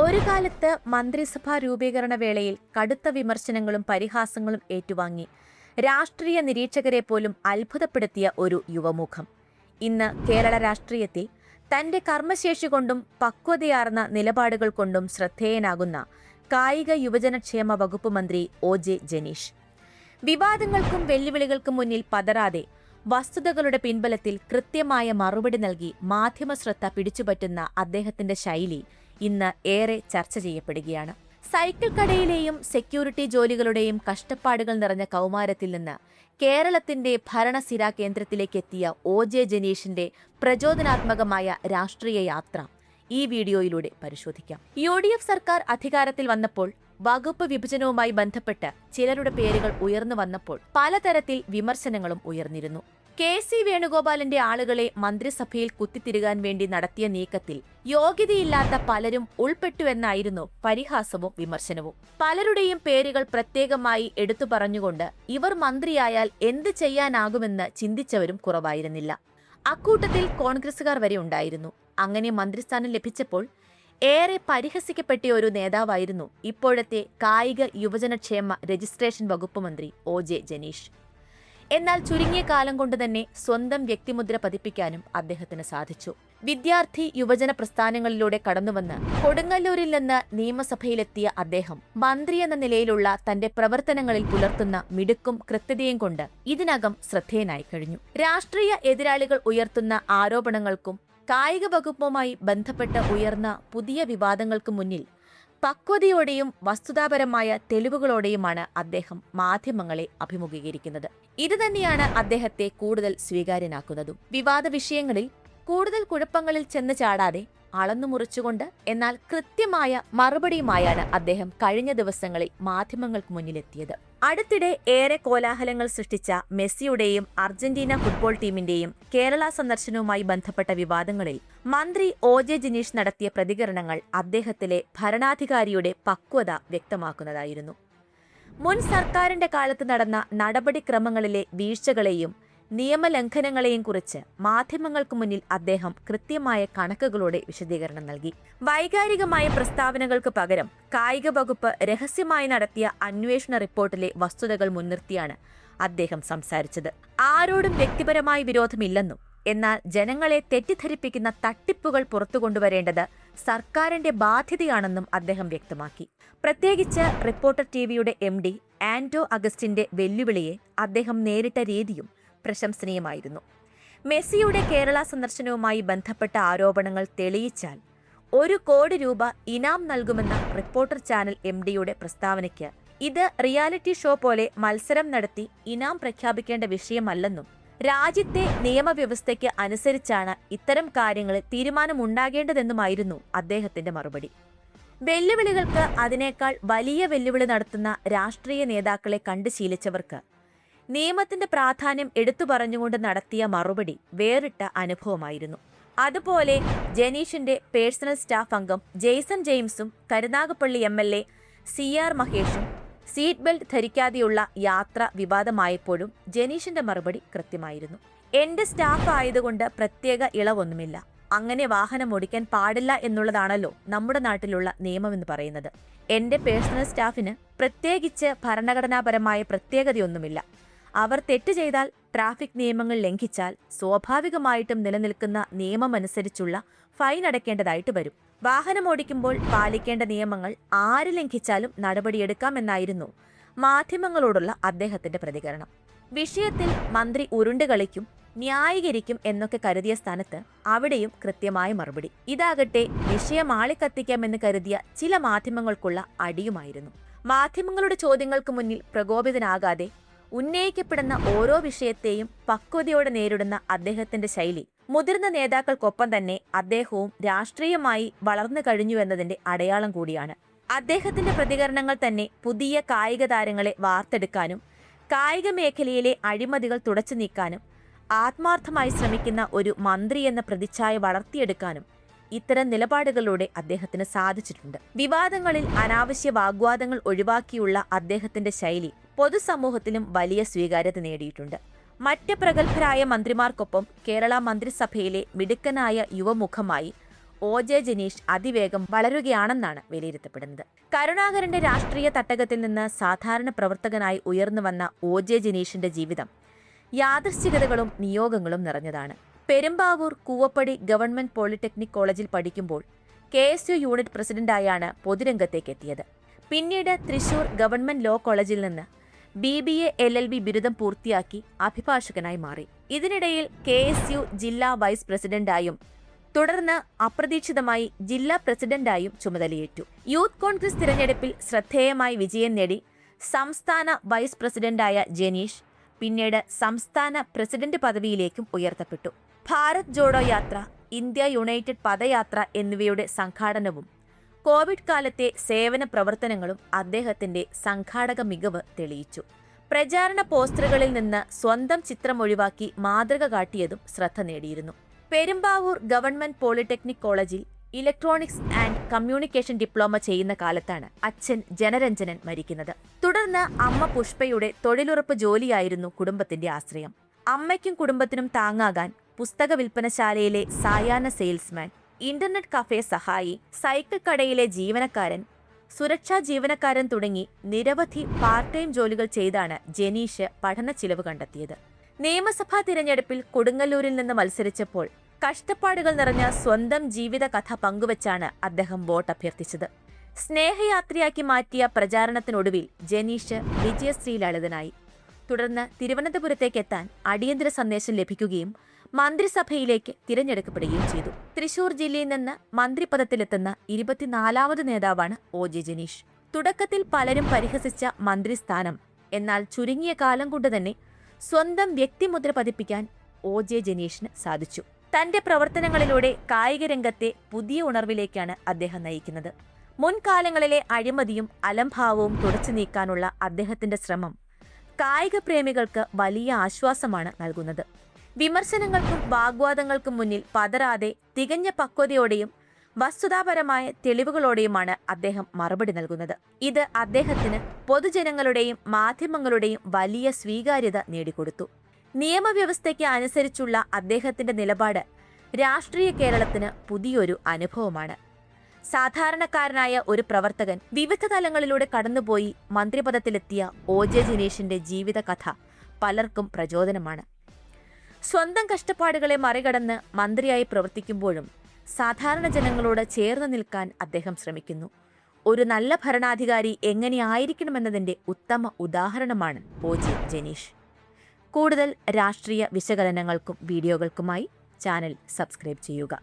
ഒരു കാലത്ത് മന്ത്രിസഭാ രൂപീകരണ വേളയിൽ കടുത്ത വിമർശനങ്ങളും പരിഹാസങ്ങളും ഏറ്റുവാങ്ങി രാഷ്ട്രീയ നിരീക്ഷകരെ പോലും അത്ഭുതപ്പെടുത്തിയ ഒരു യുവമുഖം ഇന്ന് കേരള രാഷ്ട്രീയത്തിൽ തന്റെ കർമ്മശേഷി കൊണ്ടും പക്വതയാർന്ന നിലപാടുകൾ കൊണ്ടും ശ്രദ്ധേയനാകുന്ന കായിക യുവജനക്ഷേമ വകുപ്പ് മന്ത്രി ഒ.ജെ. ജനീഷ്. വിവാദങ്ങൾക്കും വെല്ലുവിളികൾക്കും മുന്നിൽ പതറാതെ വസ്തുതകളുടെ പിൻബലത്തിൽ കൃത്യമായ മറുപടി നൽകി മാധ്യമശ്രദ്ധ പിടിച്ചുപറ്റുന്ന അദ്ദേഹത്തിന്റെ ശൈലി ഇന്ന് ഏറെ ചർച്ച ചെയ്യപ്പെടുകയാണ്. സൈക്കിൾ കടയിലെയും സെക്യൂരിറ്റി ജോലികളുടെയും കഷ്ടപ്പാടുകൾ നിറഞ്ഞ കൗമാരത്തിൽ നിന്ന് കേരളത്തിന്റെ ഭരണസിരാ കേന്ദ്രത്തിലേക്കെത്തിയ ഒ.ജെ. ജനീഷിന്റെ പ്രചോദനാത്മകമായ രാഷ്ട്രീയ യാത്ര ഈ വീഡിയോയിലൂടെ പരിശോധിക്കാം. യു.ഡി.എഫ് സർക്കാർ അധികാരത്തിൽ വന്നപ്പോൾ വകുപ്പ് വിഭജനവുമായി ബന്ധപ്പെട്ട് ചിലരുടെ പേരുകൾ ഉയർന്നു വന്നപ്പോൾ പലതരത്തിൽ വിമർശനങ്ങളും ഉയർന്നിരുന്നു. കെ.സി. വേണുഗോപാലിന്റെ ആളുകളെ മന്ത്രിസഭയിൽ കുത്തിത്തിരുകാൻ വേണ്ടി നടത്തിയ നീക്കത്തിൽ യോഗ്യതയില്ലാത്ത പലരും ഉൾപ്പെട്ടുവെന്നായിരുന്നു പരിഹാസവും വിമർശനവും. പലരുടെയും പേരുകൾ പ്രത്യേകമായി എടുത്തു പറഞ്ഞുകൊണ്ട് ഇവർ മന്ത്രിയായാൽ എന്ത് ചെയ്യാനാകുമെന്ന് ചിന്തിച്ചവരും കുറവായിരുന്നില്ല. അക്കൂട്ടത്തിൽ കോൺഗ്രസുകാർ വരെ ഉണ്ടായിരുന്നു. അങ്ങനെ മന്ത്രിസ്ഥാനം ലഭിച്ചപ്പോൾ ഏറെ പരിഹസിക്കപ്പെട്ട ഒരു നേതാവായിരുന്നു ഇപ്പോഴത്തെ കായിക യുവജനക്ഷേമ രജിസ്ട്രേഷൻ വകുപ്പ് മന്ത്രി ഒ.ജെ. ജനീഷ്. എന്നാൽ ചുരുങ്ങിയ കാലം കൊണ്ട് തന്നെ സ്വന്തം വ്യക്തിമുദ്ര പതിപ്പിക്കാനും അദ്ദേഹത്തിന് സാധിച്ചു. വിദ്യാർത്ഥി യുവജന പ്രസ്ഥാനങ്ങളിലൂടെ കടന്നുവന്ന് കൊടുങ്ങല്ലൂരിൽ നിന്ന് നിയമസഭയിലെത്തിയ അദ്ദേഹം മന്ത്രി എന്ന നിലയിലുള്ള തന്റെ പ്രവർത്തനങ്ങളിൽ പുലർത്തുന്ന മിടുക്കും കൃത്യതയും കൊണ്ട് ഇതിനകം ശ്രദ്ധേയനായി കഴിഞ്ഞു. രാഷ്ട്രീയ എതിരാളികൾ ഉയർത്തുന്ന ആരോപണങ്ങൾക്കും കായിക വകുപ്പുമായി ബന്ധപ്പെട്ട് ഉയർന്ന പുതിയ വിവാദങ്ങൾക്ക് മുന്നിൽ പക്വതയോടെയും വസ്തുതാപരമായ തെളിവുകളോടെയുമാണ് അദ്ദേഹം മാധ്യമങ്ങളെ അഭിമുഖീകരിക്കുന്നത്. ഇതുതന്നെയാണ് അദ്ദേഹത്തെ കൂടുതൽ സ്വീകാര്യനാക്കുന്നതും. വിവാദ വിഷയങ്ങളിൽ കൂടുതൽ കുഴപ്പങ്ങളിൽ ചെന്ന് ചാടാതെ അളന്നുമുറിച്ചുകൊണ്ട് എന്നാൽ കൃത്യമായ മറുപടിയുമായാണ് അദ്ദേഹം കഴിഞ്ഞ ദിവസങ്ങളിൽ മാധ്യമങ്ങൾക്ക് മുന്നിലെത്തിയത്. അടുത്തിടെ ഏറെ കോലാഹലങ്ങൾ സൃഷ്ടിച്ച മെസ്സിയുടെയും അർജന്റീന ഫുട്ബോൾ ടീമിന്റെയും കേരള സന്ദർശനവുമായി ബന്ധപ്പെട്ട വിവാദങ്ങളിൽ മന്ത്രി ഒ.ജെ. ജനീഷ് നടത്തിയ പ്രതികരണങ്ങൾ അദ്ദേഹത്തിലെ ഭരണാധികാരിയുടെ പക്വത വ്യക്തമാക്കുന്നതായിരുന്നു. മുൻ സർക്കാരിന്റെ കാലത്ത് നടന്ന നടപടിക്രമങ്ങളിലെ വീഴ്ചകളെയും നിയമലംഘനങ്ങളെയും കുറിച്ച് മാധ്യമങ്ങൾക്ക് മുന്നിൽ അദ്ദേഹം കൃത്യമായ കണക്കുകളോടെ വിശദീകരണം നൽകി. വൈകാരികമായ പ്രസ്താവനകൾക്ക് പകരം കായിക വകുപ്പ് രഹസ്യമായി നടത്തിയ അന്വേഷണ റിപ്പോർട്ടിലെ വസ്തുതകൾ മുൻനിർത്തിയാണ് അദ്ദേഹം സംസാരിച്ചത്. ആരോടും വ്യക്തിപരമായ വിരോധമില്ലെന്നും എന്നാൽ ജനങ്ങളെ തെറ്റിദ്ധരിപ്പിക്കുന്ന തട്ടിപ്പുകൾ പുറത്തുകൊണ്ടുവരേണ്ടത് സർക്കാരിന്റെ ബാധ്യതയാണെന്നും അദ്ദേഹം വ്യക്തമാക്കി. പ്രത്യേകിച്ച് റിപ്പോർട്ടർ ടിവിയുടെ എം.ഡി. ആന്റോ അഗസ്റ്റിന്റെ വെല്ലുവിളിയെ അദ്ദേഹം നേരിട്ട രീതിയും പ്രശംസനീയമായിരുന്നു. മെസ്സിയുടെ കേരള സന്ദർശനവുമായി ബന്ധപ്പെട്ട ആരോപണങ്ങൾ തെളിയിച്ചാൽ 1 കോടി രൂപ ഇനാം നൽകുമെന്ന റിപ്പോർട്ടർ ചാനൽ എം.ഡിയുടെ പ്രസ്താവനയ്ക്ക് ഇത് റിയാലിറ്റി ഷോ പോലെ മത്സരം നടത്തി ഇനാം പ്രഖ്യാപിക്കേണ്ട വിഷയമല്ലെന്നും രാജ്യത്തെ നിയമവ്യവസ്ഥയ്ക്ക് അനുസരിച്ചാണ് ഇത്തരം കാര്യങ്ങളിൽ തീരുമാനമുണ്ടാകേണ്ടതെന്നുമായിരുന്നു അദ്ദേഹത്തിന്റെ മറുപടി. വെല്ലുവിളികൾക്ക് അതിനേക്കാൾ വലിയ വെല്ലുവിളി നടത്തുന്ന രാഷ്ട്രീയ നേതാക്കളെ കണ്ടു ശീലിച്ചവർക്ക് നിയമത്തിന്റെ പ്രാധാന്യം എടുത്തു പറഞ്ഞുകൊണ്ട് നടത്തിയ മറുപടി വേറിട്ട അനുഭവമായിരുന്നു. അതുപോലെ ജനീഷിന്റെ പേഴ്സണൽ സ്റ്റാഫ് അംഗം Jason ജെയിംസും Karunagappally MLA. സി.ആർ. മഹേഷും seat belt ധരിക്കാതെയുള്ള യാത്ര വിവാദമായപ്പോഴും ജനീഷിന്റെ മറുപടി കൃത്യമായിരുന്നു. എന്റെ സ്റ്റാഫ് ആയതുകൊണ്ട് പ്രത്യേക ഇളവൊന്നുമില്ല. അങ്ങനെ വാഹനം ഓടിക്കാൻ പാടില്ല എന്നുള്ളതാണല്ലോ നമ്മുടെ നാട്ടിലുള്ള നിയമമെന്ന് പറയുന്നത്. എന്റെ പേഴ്സണൽ സ്റ്റാഫിന് പ്രത്യേകിച്ച് ഭരണഘടനാപരമായ പ്രത്യേകതയൊന്നുമില്ല. അവർ തെറ്റ് ചെയ്താൽ, ട്രാഫിക് നിയമങ്ങൾ ലംഘിച്ചാൽ സ്വാഭാവികമായിട്ടും നിലനിൽക്കുന്ന നിയമമനുസരിച്ചുള്ള ഫൈൻ അടയ്ക്കേണ്ടതായിട്ട് വരും. വാഹനം ഓടിക്കുമ്പോൾ പാലിക്കേണ്ട നിയമങ്ങൾ ആര് ലംഘിച്ചാലും നടപടിയെടുക്കാമെന്നായിരുന്നു മാധ്യമങ്ങളോടുള്ള അദ്ദേഹത്തിന്റെ പ്രതികരണം. വിഷയത്തിൽ മന്ത്രി ഉരുണ്ടുകളിക്കും ന്യായീകരിക്കും എന്നൊക്കെ കരുതിയ സ്ഥാനത്ത് അവിടെയും കൃത്യമായ മറുപടി. ഇതാകട്ടെ വിഷയം ആളിക്കത്തിക്കാമെന്ന് കരുതിയ ചില മാധ്യമങ്ങൾക്കുള്ള അടിയുമായിരുന്നു. മാധ്യമങ്ങളുടെ ചോദ്യങ്ങൾക്ക് മുന്നിൽ പ്രകോപിതനാകാതെ ഉന്നയിക്കപ്പെടുന്ന ഓരോ വിഷയത്തെയും പക്വതയോടെ നേരിടുന്ന അദ്ദേഹത്തിന്റെ ശൈലി മുതിർന്ന നേതാക്കൾക്കൊപ്പം തന്നെ അദ്ദേഹവും രാഷ്ട്രീയമായി വളർന്നു കഴിഞ്ഞുവെന്നതിന്റെ അടയാളം കൂടിയാണ്. അദ്ദേഹത്തിന്റെ പ്രതികരണങ്ങൾ തന്നെ പുതിയ കായിക താരങ്ങളെ വാർത്തെടുക്കാനും കായിക മേഖലയിലെ അഴിമതികൾ തുടച്ചു നീക്കാനും ആത്മാർത്ഥമായി ശ്രമിക്കുന്ന ഒരു മന്ത്രി എന്ന പ്രതിച്ഛായ വളർത്തിയെടുക്കാനും ഇത്തരം നിലപാടുകളിലൂടെ അദ്ദേഹത്തിന് സാധിച്ചിട്ടുണ്ട്. വിവാദങ്ങളിൽ അനാവശ്യ വാഗ്വാദങ്ങൾ ഒഴിവാക്കിയുള്ള അദ്ദേഹത്തിന്റെ ശൈലി പൊതുസമൂഹത്തിലും വലിയ സ്വീകാര്യത നേടിയിട്ടുണ്ട്. മറ്റ് പ്രഗത്ഭരായ മന്ത്രിമാർക്കൊപ്പം കേരള മന്ത്രിസഭയിലെ മിടുക്കനായ യുവമുഖമായി OJ ജനീഷ് അതിവേഗം വളരുകയാണെന്നാണ് വിലയിരുത്തപ്പെടുന്നത്. കരുണാകരന്റെ രാഷ്ട്രീയ തട്ടകത്തിൽ നിന്ന് സാധാരണ പ്രവർത്തകനായി ഉയർന്നു വന്ന OJ ജനീഷിന്റെ ജീവിതം യാദൃശ്ചികതകളും നിയോഗങ്ങളും നിറഞ്ഞതാണ്. പെരുമ്പാവൂർ കൂവപ്പടി ഗവൺമെന്റ് പോളിടെക്നിക് കോളേജിൽ പഠിക്കുമ്പോൾ KSU യൂണിറ്റ് പ്രസിഡന്റായാണ് പൊതുരംഗത്തേക്ക് എത്തിയത്. പിന്നീട് തൃശൂർ ഗവൺമെന്റ് ലോ കോളേജിൽ നിന്ന് BBA LLB ബിരുദം പൂർത്തിയാക്കി അഭിഭാഷകനായി മാറി. ഇതിനിടയിൽ KSU ജില്ലാ വൈസ് പ്രസിഡന്റായും തുടർന്ന് അപ്രതീക്ഷിതമായി ജില്ലാ പ്രസിഡന്റായും ചുമതലയേറ്റു. യൂത്ത് കോൺഗ്രസ് തിരഞ്ഞെടുപ്പിൽ ശ്രദ്ധേയമായി വിജയം നേടി സംസ്ഥാന വൈസ് പ്രസിഡന്റായ ജനീഷ് പിന്നീട് സംസ്ഥാന പ്രസിഡന്റ് പദവിയിലേക്കും ഉയർത്തപ്പെട്ടു. ഭാരത് ജോഡോ യാത്ര, ഇന്ത്യ യുണൈറ്റഡ് പദയാത്ര എന്നിവയുടെ സംഘാടനവും കോവിഡ് കാലത്തെ സേവന പ്രവർത്തനങ്ങളും അദ്ദേഹത്തിന്റെ സംഘാടക മികവ് തെളിയിച്ചു. പ്രചാരണ പോസ്റ്ററുകളിൽ നിന്ന് സ്വന്തം ചിത്രം ഒഴിവാക്കി മാതൃക കാട്ടിയതും ശ്രദ്ധ നേടിയിരുന്നു. പെരുമ്പാവൂർ ഗവൺമെന്റ് പോളിടെക്നിക് കോളേജിൽ ഇലക്ട്രോണിക്സ് ആൻഡ് കമ്മ്യൂണിക്കേഷൻ ഡിപ്ലോമ ചെയ്യുന്ന കാലത്താണ് അച്ഛൻ ജനരഞ്ജനൻ മരിക്കുന്നത്. തുടർന്ന് അമ്മ പുഷ്പയുടെ തൊഴിലുറപ്പ് ജോലിയായിരുന്നു കുടുംബത്തിന്റെ ആശ്രയം. അമ്മയ്ക്കും കുടുംബത്തിനും താങ്ങാകാൻ പുസ്തക വിൽപ്പനശാലയിലെ സായാഹ്ന സെയിൽസ്മാൻ, ഇന്റർനെറ്റ് കഫേ സഹായി, സൈക്കിൾ കടയിലെ ജീവനക്കാരൻ, സുരക്ഷാ ജീവനക്കാരൻ തുടങ്ങി നിരവധി പാർട്ട് ടൈം ജോലികൾ ചെയ്താണ് ജനീഷ് പഠന ചിലവ് കണ്ടെത്തിയത്. നിയമസഭാ തിരഞ്ഞെടുപ്പിൽ കൊടുങ്ങല്ലൂരിൽ നിന്ന് മത്സരിച്ചപ്പോൾ കഷ്ടപ്പാടുകൾ നിറഞ്ഞ സ്വന്തം ജീവിത കഥ പങ്കുവച്ചാണ് അദ്ദേഹം വോട്ട് അഭ്യർത്ഥിച്ചത്. സ്നേഹയാത്രയാക്കി മാറ്റിയ പ്രചാരണത്തിനൊടുവിൽ ജനീഷ് വിജയശ്രീ ലളിതനായി. തുടർന്ന് തിരുവനന്തപുരത്തേക്കെത്താൻ അടിയന്തര സന്ദേശം ലഭിക്കുകയും മന്ത്രിസഭയിലേക്ക് തിരഞ്ഞെടുക്കപ്പെടുകയും ചെയ്തു. തൃശൂർ ജില്ലയിൽ നിന്ന് മന്ത്രിപദത്തിലെത്തുന്ന 24ാമത് നേതാവാണ് OJ ജനീഷ്. തുടക്കത്തിൽ പലരും പരിഹസിച്ച മന്ത്രിസ്ഥാനം എന്നാൽ ചുരുങ്ങിയ കാലം കൊണ്ട് തന്നെ സ്വന്തം വ്യക്തിമുദ്ര പതിപ്പിക്കാൻ OJ ജനീഷിന് സാധിച്ചു. തന്റെ പ്രവർത്തനങ്ങളിലൂടെ കായിക രംഗത്തെ പുതിയ ഉണർവിലേക്കാണ് അദ്ദേഹം നയിക്കുന്നത്. മുൻകാലങ്ങളിലെ അഴിമതിയും അലംഭാവവും തുടച്ചു നീക്കാനുള്ള അദ്ദേഹത്തിന്റെ ശ്രമം കായിക പ്രേമികൾക്ക് വലിയ ആശ്വാസമാണ് നൽകുന്നത്. വിമർശനങ്ങൾക്കും വാഗ്വാദങ്ങൾക്കും മുന്നിൽ പതറാതെ തികഞ്ഞ പക്വതയോടെയും വസ്തുതാപരമായ തെളിവുകളോടെയുമാണ് അദ്ദേഹം മറുപടി നൽകുന്നത്. ഇത് അദ്ദേഹത്തിന് പൊതുജനങ്ങളുടെയും മാധ്യമങ്ങളുടെയും വലിയ സ്വീകാര്യത നേടിക്കൊടുത്തു. നിയമവ്യവസ്ഥയ്ക്ക് അനുസരിച്ചുള്ള അദ്ദേഹത്തിന്റെ നിലപാട് രാഷ്ട്രീയ കേരളത്തിന് പുതിയൊരു അനുഭവമാണ്. സാധാരണക്കാരനായ ഒരു പ്രവർത്തകൻ വിവിധ തലങ്ങളിലൂടെ കടന്നുപോയി മന്ത്രിപദത്തിലെത്തിയ OJ ജനീഷിന്റെ ജീവിതകഥ പലർക്കും പ്രചോദനമാണ്. സ്വന്തം കഷ്ടപ്പാടുകളെ മറികടന്ന് മന്ത്രിയായി പ്രവർത്തിക്കുമ്പോഴും സാധാരണ ജനങ്ങളോട് ചേർന്ന് നിൽക്കാൻ അദ്ദേഹം ശ്രമിക്കുന്നു. ഒരു നല്ല ഭരണാധികാരി എങ്ങനെയായിരിക്കണമെന്നതിന്റെ ഉത്തമ ഉദാഹരണമാണ് OJ ജനീഷ്. കൂടുതൽ രാഷ്ട്രീയ വിശകലനങ്ങൾക്കും വീഡിയോകൾക്കുമായി ചാനൽ സബ്സ്ക്രൈബ് ചെയ്യുക.